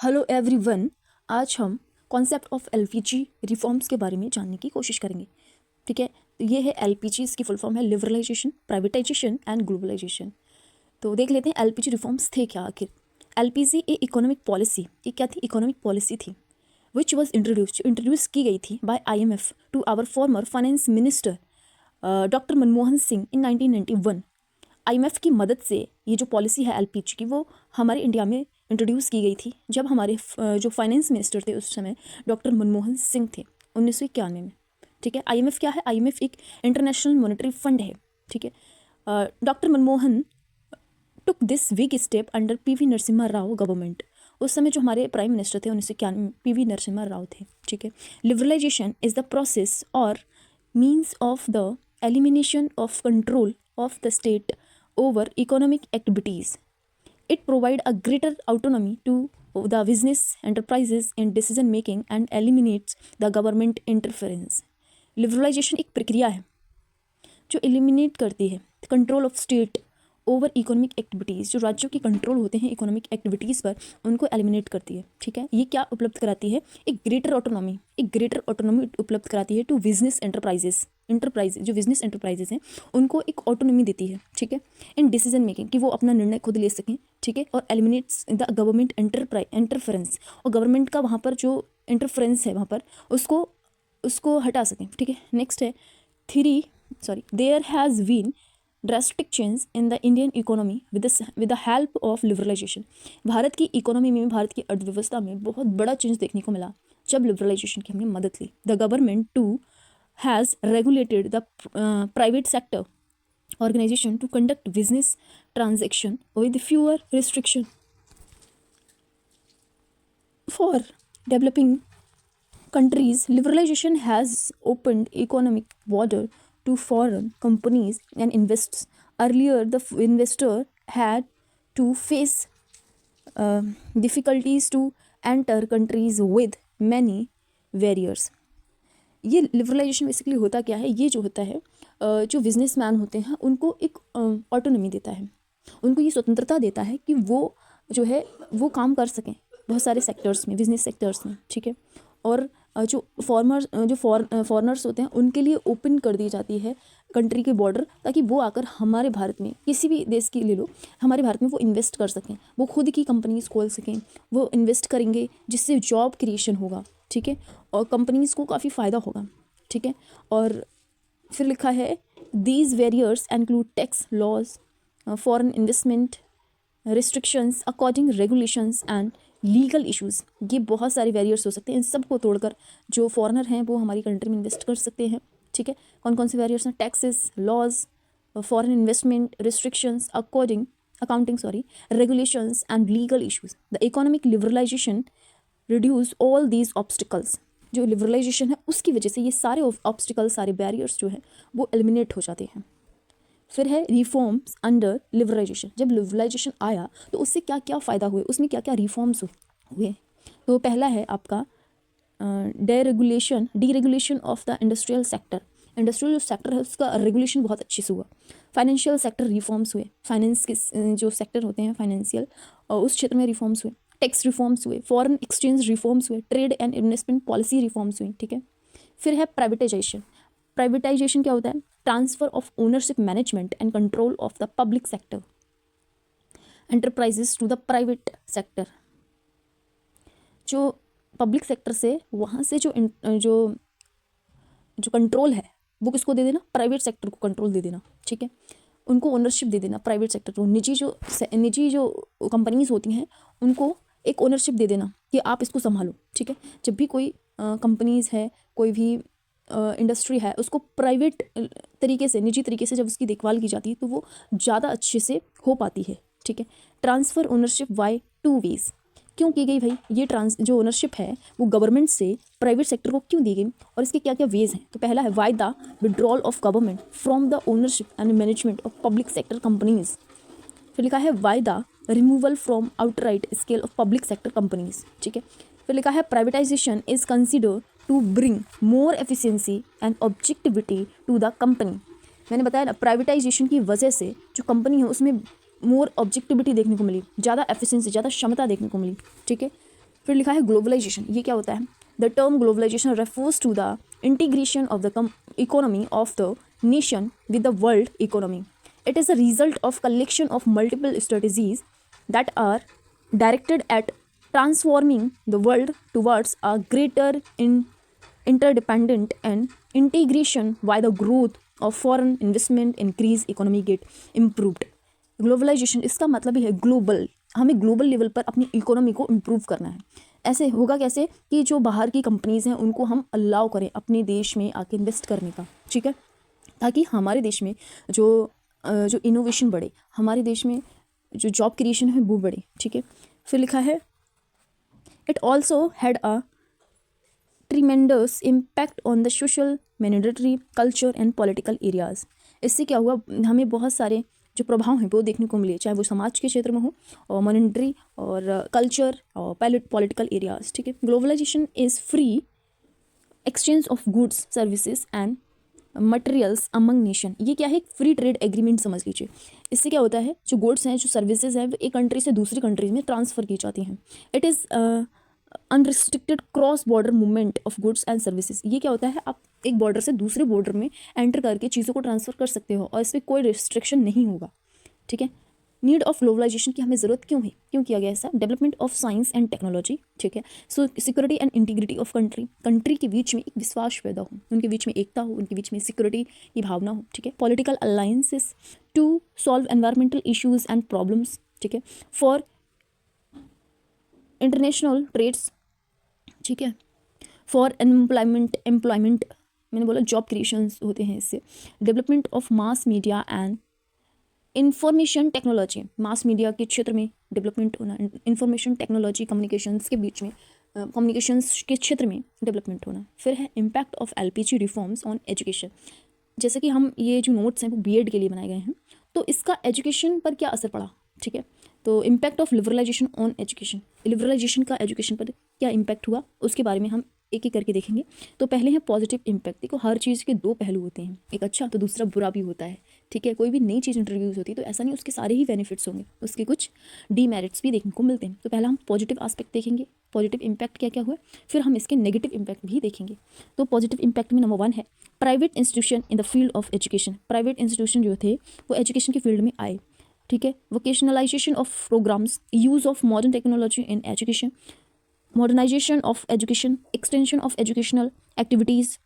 Hello everyone, आज हम concept of LPG reforms के बारे में जानने की कोशिश करेंगे। ठीक है, तो ये है एलपीजी, इसकी फुल फॉर्म है लिबरलाइजेशन, प्राइवेटाइजेशन एंड ग्लोबलाइजेशन। तो देख लेते हैं एलपीजी रिफॉर्म्स थे क्या आखिर। एलपीजी ए इकोनॉमिक पॉलिसी, ये क्या थी? इकोनॉमिक पॉलिसी थी विच वॉज इंट्रोड्यूस की गई थी by IMF to our former finance minister doctor Manmohan Singh in 1991। IMF की मदद से ये जो पॉलिसी है एलपीजी की, वो हमारे इंडिया में इंट्रोड्यूस की गई थी जब हमारे जो फाइनेंस मिनिस्टर थे उस समय डॉक्टर मनमोहन सिंह थे 1991 में। ठीक है, IMF क्या है? IMF एक इंटरनेशनल मॉनेटरी फंड है। ठीक है, doctor Manmohan took this big step under PV Narasimha Rao government. उस समय जो हमारे प्राइम मिनिस्टर थे 1991 में PV नरसिम्हा राव थे। ठीक है, लिबरलाइजेशन इज द प्रोसेस और means of the elimination of control of the state over economic activities. It provides a greater autonomy to the business enterprises in decision making and eliminates the government interference. Liberalization एक प्रक्रिया है जो eliminate करती है control of state over economic activities. जो राज्यों के control होते हैं इकोनॉमिक एक्टिविटीज़ पर, उनको एलिमिनेट करती है। ठीक है, ये क्या उपलब्ध कराती है? एक ग्रेटर ऑटोनॉमी उपलब्ध कराती है टू बिजनेस एंटरप्राइज जो बिजनेस एंटरप्राइजेस हैं उनको एक ऑटोनॉमी देती है। ठीक है, इन डिसीजन मेकिंग, कि वो अपना निर्णय खुद ले सकें। ठीक है, और एलिमिनेट्स द गवर्नमेंट इंटरफेरेंस, और गवर्नमेंट का वहाँ पर जो इंटरफेरेंस है वहाँ पर उसको हटा सकें। ठीक है, नेक्स्ट है there has been drastic change in the Indian economy with the help of liberalisation. Bharat की इकोनॉमी में, भारत की अर्थव्यवस्था में बहुत बड़ा चेंज देखने को मिला जब लिबरलाइजेशन की हमने मदद ली। The government too has regulated the private sector organization to conduct business transaction with fewer restriction. For developing countries, liberalization has opened economic border to foreign companies and investors. Earlier, the investor had to face difficulties to enter countries with many barriers. ये liberalisation basically होता क्या है? ये जो होता है, जो businessman होते हैं उनको एक ऑटोनॉमी देता है, उनको ये स्वतंत्रता देता है कि वो जो है वो काम कर सकें बहुत सारे सेक्टर्स में, बिजनेस सेक्टर्स में। ठीक है, और जो फॉरेनर्स होते हैं उनके लिए ओपन कर दी जाती है कंट्री के बॉर्डर, ताकि वो आकर हमारे भारत में, किसी भी देश की ले लो, हमारे भारत में वो इन्वेस्ट कर सकें, वो खुद की कंपनीज खोल सकें, वो इन्वेस्ट करेंगे जिससे जॉब क्रिएशन होगा। ठीक है, और कंपनीज़ को काफ़ी फ़ायदा होगा। ठीक है, और फिर लिखा है these barriers include tax laws, foreign investment restrictions, according regulations and legal issues. ये बहुत सारे वेरियर्स हो सकते हैं, इन सब को तोड़कर जो फॉरेनर हैं वो हमारी कंट्री में इन्वेस्ट कर सकते हैं। ठीक है, कौन कौन से वेरियर्स हैं? Taxes, laws, foreign investment restrictions, accounting regulations and legal issues. The economic liberalisation reduce all these obstacles. जो लिबरलाइजेशन है उसकी वजह से ये सारे ऑब्स्टिकल्स, सारे बैरियर्स जो है वो एलिमिनेट हो जाते हैं। फिर है रिफॉर्म्स अंडर लिबरलाइजेशन। जब लिबरलाइजेशन आया तो उससे क्या क्या फ़ायदा हुए, उसमें क्या क्या रिफॉर्म्स हुए? तो पहला है आपका deregulation of the industrial sector. Industrial जो सेक्टर है उसका रेगुलेशन बहुत अच्छे से हुआ। फाइनेंशियल सेक्टर रिफॉर्म्स हुए, फाइनेंस के जो सेक्टर होते हैं फाइनेंशियल, उस क्षेत्र में रिफॉर्म्स हुए। टैक्स रिफॉर्म्स हुए, फॉरेन एक्सचेंज रिफॉर्म्स हुए, trade and investment policy reforms हुई। ठीक है, फिर है प्राइवेटाइजेशन क्या होता है? Transfer of ownership, management and control of the public sector enterprises to the private sector. जो पब्लिक सेक्टर से वहाँ से जो कंट्रोल है वो किसको दे देना? प्राइवेट सेक्टर को कंट्रोल दे देना। ठीक है, उनको ओनरशिप दे देना प्राइवेट सेक्टर को। निजी जो कंपनीज होती हैं उनको एक ओनरशिप दे देना कि आप इसको संभालो। ठीक है, जब भी कोई कंपनीज है, कोई भी इंडस्ट्री है, उसको प्राइवेट तरीके से, निजी तरीके से जब उसकी देखभाल की जाती है तो वो ज़्यादा अच्छे से हो पाती है। ठीक है, ट्रांसफ़र ओनरशिप बाय 2 वेज। क्यों की गई भाई ये जो ओनरशिप है वो गवर्नमेंट से प्राइवेट सेक्टर को क्यों दी गई, और इसके क्या क्या वेज हैं? तो पहला है by the withdrawal of government from the ownership and management of public sector companies. फिर लिखा है by the removal from outright scale of public sector companies. ठीक है, फिर लिखा है privatisation is consider to bring more efficiency and objectivity to the company. मैंने बताया ना, प्राइवेटाइजेशन की वजह से जो कंपनी है उसमें मोर ऑब्जेक्टिविटी देखने को मिली, ज़्यादा एफिशिएंसी, ज़्यादा क्षमता देखने को मिली। ठीक है, फिर लिखा है ग्लोबलाइजेशन, ये क्या होता है? The term globalisation refers to the integration of the economy of the nation with the world economy. It is a result of collection of multiple strategies that are directed at transforming the world towards a greater interdependent and integration by the growth of foreign investment, increase economy get improved. Globalisation इसका मतलब ही है global, हमें global level पर अपनी economy को improve करना है। ऐसे होगा कैसे कि जो बाहर की कंपनीज़ हैं उनको हम अलाउ करें अपने देश में आके इन्वेस्ट करने का, ठीक है, ताकि हमारे देश में जो इनोवेशन बढ़े, हमारे देश में जो जॉब क्रिएशन है वो बढ़े, ठीक है। फिर लिखा है it also had a tremendous impact on the social, mandatory, culture and political areas. इससे क्या हुआ, हमें बहुत सारे जो प्रभाव हैं वो देखने को मिले, चाहे वो समाज के क्षेत्र में हो और मॉनेटरी और कल्चर और पॉलिटिकल एरियाज़, ठीक है। Globalisation is free exchange of goods, services and materials among nation. ये क्या है, फ्री ट्रेड एग्रीमेंट समझ लीजिए। इससे क्या होता है, जो गुड्स हैं, जो सर्विसेज हैं, वो एक कंट्री से दूसरी कंट्रीज में ट्रांसफ़र की जाती हैं। It is unrestricted cross border movement of goods and services. ये क्या होता है, आप एक बॉर्डर से दूसरे बॉर्डर में एंटर करके चीज़ों को ट्रांसफ़र कर सकते हो और इसमें कोई रिस्ट्रिक्शन नहीं होगा, ठीक है। नीड ऑफ ग्लोबलाइजेशन की हमें ज़रूरत क्यों है, क्यों किया गया ऐसा? Development of science and technology, ठीक है। सो security and integrity of country के बीच में एक विश्वास पैदा हो, उनके बीच में एकता हो, उनके बीच में सिक्योरिटी की भावना हो, ठीक है। Political alliances to solve environmental issues and problems, ठीक है। फॉर इंटरनेशनल ट्रेड्स, ठीक है। फॉर एम्प्लॉयमेंट मैंने बोला जॉब क्रिएशंस होते हैं इससे। Development of mass media and information technology, mass media के क्षेत्र में डेवलपमेंट होना, इंफॉर्मेशन टेक्नोलॉजी कम्युनिकेशंस के बीच में, कम्युनिकेशंस के क्षेत्र में डेवलपमेंट होना। फिर है impact of LPG reforms on education. जैसे कि हम ये जो नोट्स हैं वो बीएड के लिए बनाए गए हैं, तो इसका एजुकेशन पर क्या असर पड़ा, ठीक है। तो impact of liberalisation on education, liberalisation का एजुकेशन पर क्या इम्पैक्ट हुआ उसके बारे में हम एक एक करके देखेंगे। तो पहले है पॉजिटिव इम्पैक्ट। देखो हर चीज़ के दो पहलू होते हैं, एक अच्छा तो दूसरा बुरा भी होता है, ठीक है। कोई भी नई चीज़ इंट्रोड्यूस होती है तो ऐसा नहीं उसके सारे ही बेनिफिट्स होंगे, उसके कुछ डीमेरिट्स भी देखने को मिलते हैं। तो पहला हम पॉजिटिव आस्पेक्ट देखेंगे, पॉजिटिव इम्पैक्ट क्या क्या हुआ, फिर हम इसके नेगेटिव इम्पैक्ट भी देखेंगे। तो पॉजिटिव इम्पैक्ट में नंबर 1 है private institution in the field of education. Private institution जो थे वो एजुकेशन के फील्ड में आए, ठीक है। Vocationalisation of programmes, use of modern technology in education, modernisation of education, extension of educational activities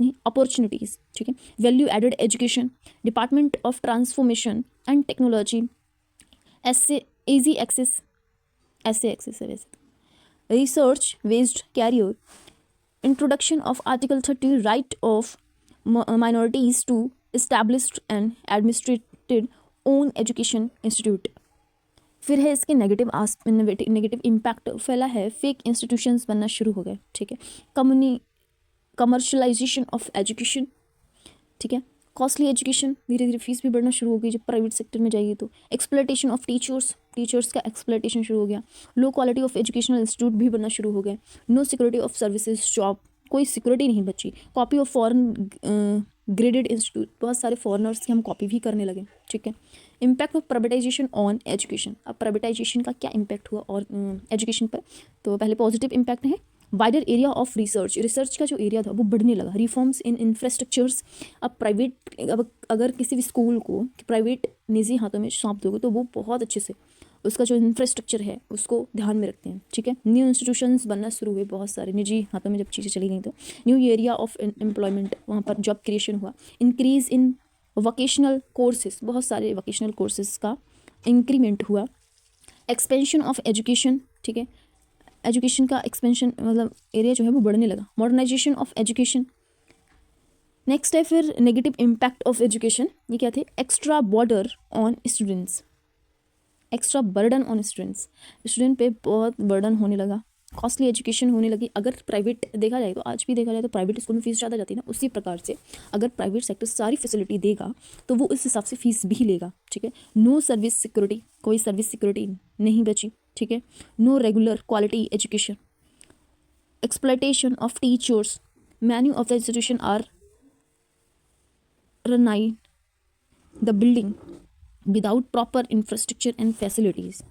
नहीं अपॉर्चुनिटीज़, ठीक है। Value added education, department of transformation and technology, ऐसे ईजी एक्सेस है वैसे, research based career, introduction of article 30 right of minorities to established and administered own education institute. फिर है इसके negative impact फैला है, फेक इंस्टीट्यूशंस बनना शुरू हो गए, ठीक है। कमर्शलाइजेशन ऑफ एजुकेशन, ठीक है। कॉस्टली एजुकेशन, धीरे धीरे फीस भी बढ़ना शुरू हो गई जब प्राइवेट सेक्टर में जाएगी तो। एक्सप्लॉयटेशन ऑफ टीचर्स का एक्सप्लॉयटेशन शुरू हो गया। Low quality of educational institute भी बनना शुरू हो गए। No security of services job, कोई सिक्योरिटी नहीं बची। Copy of foreign graded institute, बहुत सारे फॉरेनर्स की हम कॉपी भी करने लगे, ठीक है। Impact of privatisation on education, अब प्राइवेटाइजेशन का क्या इम्पैक्ट हुआ और एजुकेशन पर, तो पहले पॉजिटिव इम्पैक्ट है वाइडर एरिया ऑफ रिसर्च का जो एरिया था वो बढ़ने लगा। रिफॉर्म्स इन इंफ्रास्ट्रक्चर्स, अब अगर किसी भी स्कूल को प्राइवेट निजी हाथों में सौंप दोगे तो वो बहुत अच्छे से उसका जो इंफ्रास्ट्रक्चर है उसको ध्यान में रखते हैं, ठीक है। न्यू इंस्टीट्यूशंस बनना शुरू हुए, बहुत सारे निजी हाथों में जब चीज़ें चली गई तो न्यू एरिया ऑफ एम्प्लॉयमेंट, वहाँ पर जॉब क्रिएशन हुआ। इंक्रीज इन वोकेशनल कोर्सेज, बहुत सारे वोकेशनल कोर्सेज का इंक्रीमेंट हुआ। एक्सपेंशन ऑफ एजुकेशन, ठीक है, एजुकेशन का एक्सपेंशन मतलब एरिया जो है वो बढ़ने लगा। Modernisation of education. नेक्स्ट है फिर नेगेटिव इम्पैक्ट ऑफ एजुकेशन, ये क्या थे, extra burden on students, student पे बहुत बर्डन होने लगा। कॉस्टली एजुकेशन होने लगी। अगर प्राइवेट देखा जाए तो आज भी देखा जाए तो प्राइवेट स्कूल में फीस ज़्यादा जाती है ना, उसी प्रकार से अगर प्राइवेट सेक्टर सारी फैसिलिटी देगा तो वो उस हिसाब से फीस भी लेगा, ठीक है। नो सर्विस सिक्योरिटी, कोई सर्विस सिक्योरिटी नहीं बची, ठीक है। No regular quality education, exploitation of teachers, many of the institution are run the building without proper infrastructure and facilities,